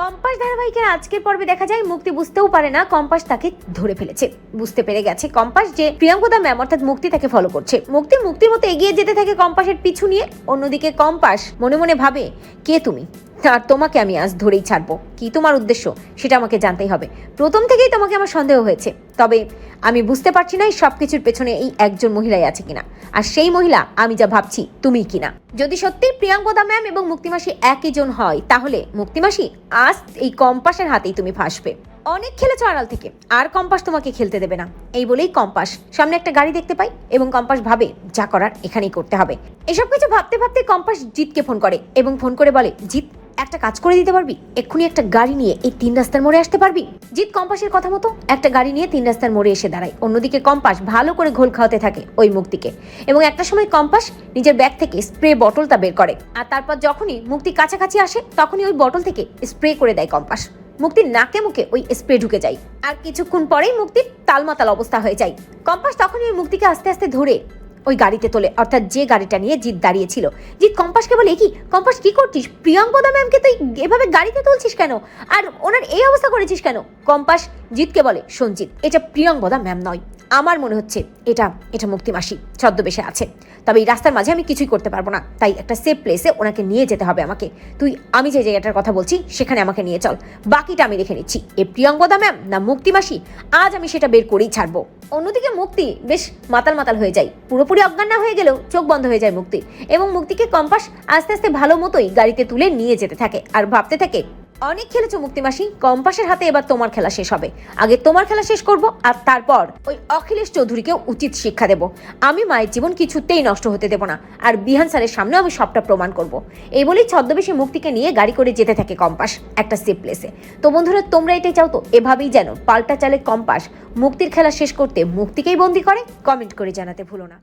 Compass ধারাবাহিকের আজকের পর্বে দেখা যায় মুক্তি বুঝতেও পারে না কম্পাস তাকে ধরে ফেলেছে। বুঝতে পেরে গেছে কম্পাস যে প্রিয়াঙ্কদা ম্যাম অর্থাৎ মুক্তি তাকে ফলো করছে। মুক্তির মতো এগিয়ে যেতে থাকে কম্পাসের পিছু নিয়ে। অন্যদিকে কম্পাস মনে মনে ভাবে, কে তুমি, আর তোমাকে আমি আজ ধরেই ছাড়বো। কি তোমার উদ্দেশ্য সেটা আমাকে জানতেই হবে। প্রথম থেকেই তোমাকে আমার সন্দেহ হয়েছে, তবে আমি বুঝতে পারছি না এই সবকিছুর পেছনে এই একজন মহিলাই আছে কিনা, আর সেই মহিলা আমি যা ভাবছি তুমিই কিনা। যদি সত্যি প্রিয়াঙ্কদা ম্যাম এবং মুক্তিমাসি একই জন হয়, তাহলে মুক্তিমাসি আজ এই কম্পাসের হাতেই তুমি ফাঁসবে। অনেক খেলেছো আড়াল থেকে, আর কম্পাস তোমাকে খেলতে দেবে না। এই বলেই কম্পাস সামনে একটা গাড়ি দেখতে পাই এবং কম্পাস ভাবে যা করার এখানেই করতে হবে। এসব কিছু ভাবতে ভাবতে কম্পাস জিতকে ফোন করে এবং ফোন করে বলে, জিত একটা কাজ করে দিতে পারবি, এক্ষুনি একটা গাড়ি নিয়ে এই 3 রাস্তার মোড়ে আসতে পারবি। জিত কম্পাসের কথা মতো একটা গাড়ি নিয়ে 3 রাস্তার মোড়ে এসে দাঁড়ায়। অন্যদিকে কম্পাস ভালো করে ঘোল খাওয়াতে থাকে ওই মুক্তিকে, এবং একটা সময় কম্পাস নিজের ব্যাগ থেকে স্প্রে বটলটা বের করে, আর তারপর যখনই মুক্তি কাছাকাছি আসে তখনই ওই বটল থেকে স্প্রে করে দেয় কম্পাস। মুক্তির নাকে মুখে ওই স্প্রে ঢুকে যায়, আর কিছুক্ষণ পরেই মুক্তির তালমাতাল অবস্থা হয়ে যায়। কম্পাস তখনই ওই মুক্তিকে আস্তে আস্তে ধরে ওই গাড়িতে তোলে, অর্থাৎ যে গাড়িটা নিয়ে জিত দাঁড়িয়েছিল। জিত কম্পাসকে বলে, কি কম্পাস কি করছিস, প্রিয়াঙ্কদা ম্যামকে তুই এভাবে গাড়িতে তুলছিস কেন, আর ওনার এই অবস্থা করেছিস কেন? কম্পাস জিতকে বলে, সঞ্জিত এটা প্রিয়াঙ্কদা ম্যাম নয়, আমার মনে হচ্ছে এটা মুক্তিমাসি ছদ্মবেশে আছে। তবে এই রাস্তার মাঝে আমি কিছুই করতে পারবো না, তাই একটা সেফ প্লেসে ওনাকে নিয়ে যেতে হবে আমাকে। আমি যে জায়গাটার কথা বলছি সেখানে আমাকে নিয়ে চল, বাকিটা আমি দেখে নিচ্ছি। এ প্রিয়াঙ্কদা ম্যাম না মুক্তিমাসি, আজ আমি সেটা বের করেই ছাড়বো। অন্যদিকে মুক্তি বেশ মাতাল হয়ে যায়, পুরোপুরি অজ্ঞান না হয়ে গেলেও চোখ বন্ধ হয়ে যায় মুক্তি, এবং মুক্তিকে কম্পাস আস্তে আস্তে ভালো মতোই গাড়িতে তুলে নিয়ে যেতে থাকে আর ভাবতে থাকে, অনেক খেলেছো মুক্তিমাসি, কম্পাসের হাতে এবার তোমার খেলা শেষ হবে। আগে তোমার খেলা শেষ করব, আর তারপর ওই অখিলেশ চৌধুরীকেও উচিত শিক্ষা দেব। আমি মায়ের জীবন কিছুতেই নষ্ট হতে দেব না, আর বিহান স্যারের সামনে আমি সবটা প্রমাণ করব। এই বলেই ছদ্মবেশী মুক্তিকে নিয়ে গাড়ি করে যেতে থাকে কম্পাস একটা সেফ প্লেসে। তো বন্ধুরা, তোমরা এটাই চাও তো এভাবেই যেন পাল্টা চালে কম্পাস মুক্তির খেলা শেষ করতে মুক্তিকেই বন্দি করে? কমেন্ট করে জানাতে ভুলো না।